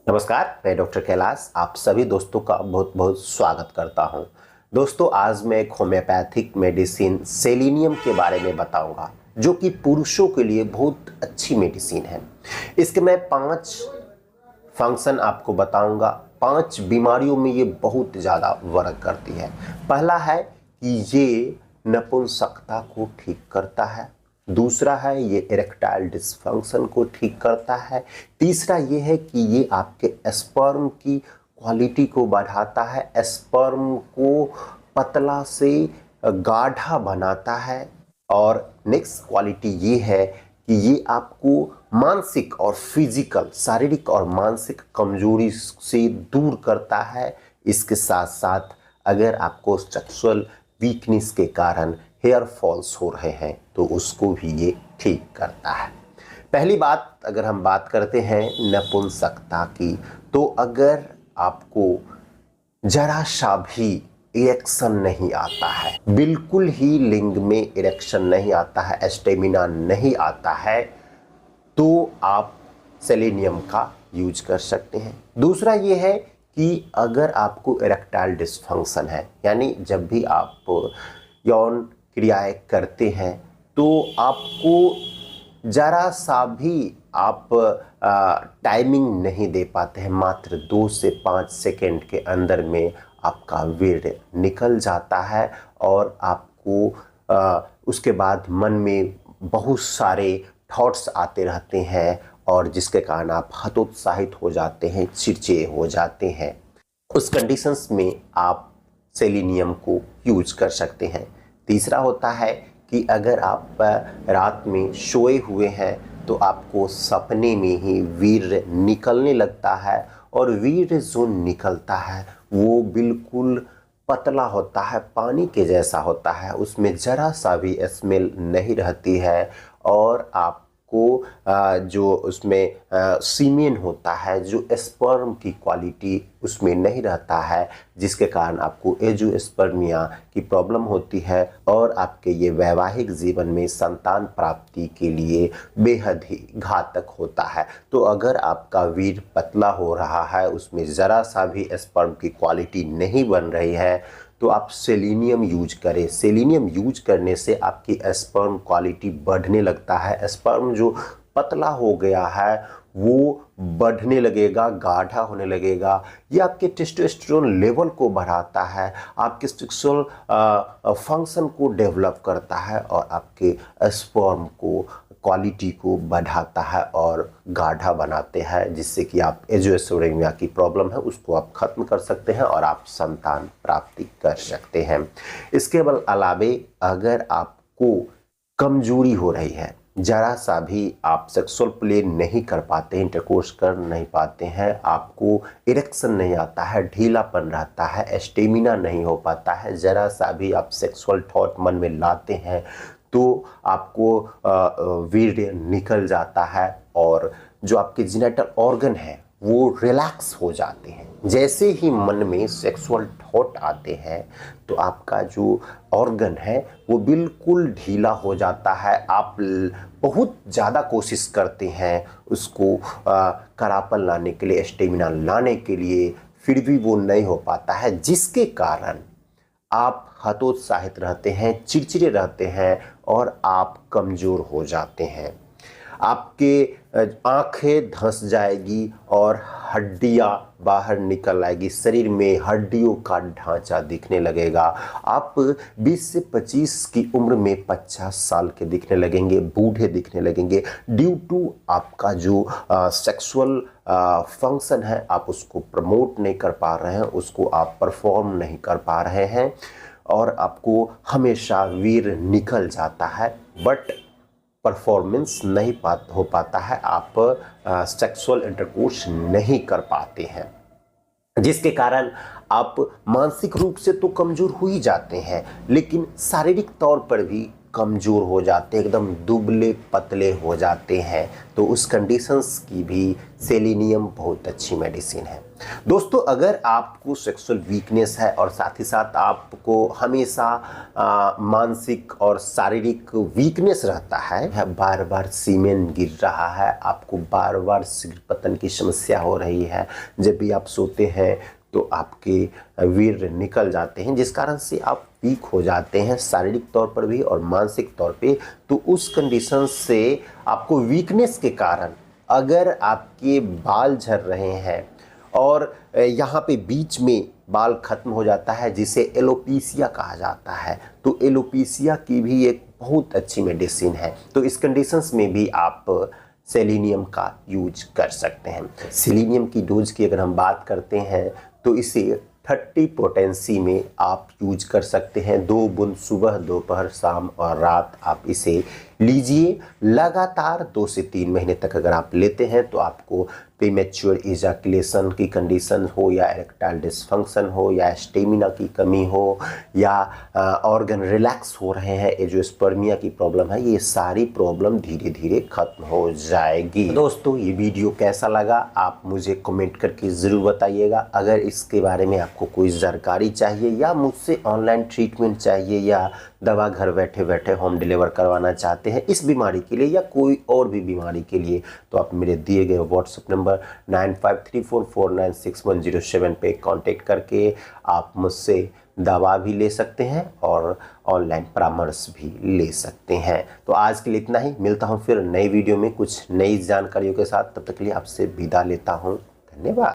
नमस्कार, मैं डॉक्टर कैलाश आप सभी दोस्तों का बहुत बहुत स्वागत करता हूं। दोस्तों, आज मैं एक होम्योपैथिक मेडिसिन सेलेनियम के बारे में बताऊंगा, जो कि पुरुषों के लिए बहुत अच्छी मेडिसिन है। इसके मैं 5 फंक्शन आपको बताऊंगा। 5 बीमारियों में ये बहुत ज़्यादा वर्क करती है। पहला है कि ये नपुंसकता को ठीक करता है। दूसरा है ये इरेक्टाइल डिसफंक्शन को ठीक करता है। तीसरा ये है कि ये आपके स्पर्म की क्वालिटी को बढ़ाता है, स्पर्म को पतला से गाढ़ा बनाता है। और नेक्स्ट क्वालिटी ये है कि ये आपको मानसिक और फिजिकल, शारीरिक और मानसिक कमजोरी से दूर करता है। इसके साथ साथ अगर आपको सेक्सुअल वीकनेस के कारण हेयर फॉल्स हो रहे हैं तो उसको भी ये ठीक करता है। पहली बात, अगर हम बात करते हैं नपुंसकता की, तो अगर आपको जरा सा भी इरेक्शन नहीं आता है, बिल्कुल ही लिंग में इरेक्शन नहीं आता है, स्टेमिना नहीं आता है, तो आप सेलेनियम का यूज कर सकते हैं। दूसरा ये है कि अगर आपको इरेक्टाइल डिसफंक्शन है, यानी जब भी आप यौन क्रियाएं करते हैं तो आपको जरा सा भी आप टाइमिंग नहीं दे पाते हैं, मात्र 2 से 5 सेकेंड के अंदर में आपका वीर्य निकल जाता है और आपको उसके बाद मन में बहुत सारे थॉट्स आते रहते हैं और जिसके कारण आप हतोत्साहित हो जाते हैं, चिड़चिड़े हो जाते हैं। उस कंडीशंस में आप सेलेनियम को यूज कर सकते हैं। तीसरा होता है कि अगर आप रात में सोए हुए हैं तो आपको सपने में ही वीर्य निकलने लगता है और वीर्य जो निकलता है वो बिल्कुल पतला होता है, पानी के जैसा होता है, उसमें ज़रा सा भी स्मेल नहीं रहती है और आपको जो उसमें सीमेन होता है, जो स्पर्म की क्वालिटी उसमें नहीं रहता है, जिसके कारण आपको एंजियोस्पर्मिया की प्रॉब्लम होती है और आपके ये वैवाहिक जीवन में संतान प्राप्ति के लिए बेहद ही घातक होता है। तो अगर आपका वीर्य पतला हो रहा है, उसमें ज़रा सा भी स्पर्म की क्वालिटी नहीं बन रही है, तो आप सेलेनियम यूज करें। सेलेनियम यूज करने से आपकी स्पर्म क्वालिटी बढ़ने लगता है। स्पर्म जो पतला हो गया है वो बढ़ने लगेगा, गाढ़ा होने लगेगा। ये आपके टेस्टोस्टेरोन लेवल को बढ़ाता है, आपके सेक्सुअल फंक्शन को डेवलप करता है और आपके स्पर्म को क्वालिटी को बढ़ाता है और गाढ़ा बनाते हैं, जिससे कि आप एंजियोस्पर्मिया की प्रॉब्लम है उसको आप खत्म कर सकते हैं और आप संतान प्राप्ति कर सकते हैं। इसके अलावे अगर आपको कमजोरी हो रही है, जरा सा भी आप सेक्सुअल प्ले नहीं कर पाते हैं, इंटरकोर्स कर नहीं पाते हैं, आपको इरेक्शन नहीं आता है, ढीलापन रहता है, स्टेमिना नहीं हो पाता है, जरा सा भी आप सेक्सुअल थॉट मन में लाते हैं तो आपको वीर्य निकल जाता है और जो आपके जेनिटल ऑर्गन है वो रिलैक्स हो जाते हैं। जैसे ही मन में सेक्सुअल थॉट आते हैं तो आपका जो ऑर्गन है वो बिल्कुल ढीला हो जाता है। आप बहुत ज़्यादा कोशिश करते हैं उसको करापन लाने के लिए, स्टेमिना लाने के लिए, फिर भी वो नहीं हो पाता है, जिसके कारण आप हतोत्साहित रहते हैं, चिड़चिड़े रहते हैं और आप कमज़ोर हो जाते हैं। आपके आंखें धंस जाएगी और हड्डियां बाहर निकल आएगी, शरीर में हड्डियों का ढांचा दिखने लगेगा। आप 20 से 25 की उम्र में 50 साल के दिखने लगेंगे, बूढ़े दिखने लगेंगे, ड्यू टू आपका जो सेक्सुअल फंक्शन है आप उसको प्रमोट नहीं कर पा रहे हैं, उसको आप परफॉर्म नहीं कर पा रहे हैं और आपको हमेशा वीर्य निकल जाता है बट परफॉर्मेंस नहीं हो पाता है, आप सेक्सुअल इंटरकोर्स नहीं कर पाते हैं, जिसके कारण आप मानसिक रूप से तो कमज़ोर हो ही जाते हैं लेकिन शारीरिक तौर पर भी कमज़ोर हो जाते हैं, एकदम दुबले पतले हो जाते हैं, तो उस कंडीशंस की भी सेलेनियम बहुत अच्छी मेडिसिन है। दोस्तों, अगर आपको सेक्सुअल वीकनेस है और साथ ही साथ आपको हमेशा मानसिक और शारीरिक वीकनेस रहता है, बार बार सीमेन गिर रहा है, आपको बार बार शीघ्र पतन की समस्या हो रही है, जब भी आप सोते हैं तो आपके वीर्य निकल जाते हैं, जिस कारण से आप वीक हो जाते हैं शारीरिक तौर पर भी और मानसिक तौर पे, तो उस कंडीशन से आपको वीकनेस के कारण अगर आपके बाल झड़ रहे हैं और यहाँ पे बीच में बाल खत्म हो जाता है, जिसे एलोपेशिया कहा जाता है, तो एलोपेशिया की भी एक बहुत अच्छी मेडिसिन है। तो इस कंडीशंस में भी आप सेलेनियम का यूज कर सकते हैं। सेलेनियम की डोज की अगर हम बात करते हैं तो इसे 30 पोटेंसी में आप यूज कर सकते हैं। 2 बूंद सुबह, दोपहर, शाम और रात आप इसे लीजिए। लगातार 2 से 3 महीने तक अगर आप लेते हैं तो आपको प्रीमेच्योर इजैकुलेशन की कंडीशन हो या इरेक्टाइल डिसफंक्शन हो या स्टेमिना की कमी हो या ऑर्गन रिलैक्स हो रहे हैं, एंजियोस्पर्मिया की प्रॉब्लम है, ये सारी प्रॉब्लम धीरे धीरे खत्म हो जाएगी। दोस्तों, ये वीडियो कैसा लगा आप मुझे कमेंट करके ज़रूर बताइएगा। अगर इसके बारे में आपको कोई जानकारी चाहिए या मुझसे ऑनलाइन ट्रीटमेंट चाहिए या दवा घर बैठे बैठे होम डिलीवर करवाना चाहते हैं इस बीमारी के लिए या कोई और भी बीमारी के लिए, तो आप मेरे दिए गए व्हाट्सएप नंबर 9534496107 पे कांटेक्ट करके आप मुझसे दवा भी ले सकते हैं और ऑनलाइन परामर्श भी ले सकते हैं। तो आज के लिए इतना ही, मिलता हूं फिर नई वीडियो में कुछ नई जानकारियों के साथ। तब तक के लिए आपसे विदा लेता हूं। धन्यवाद।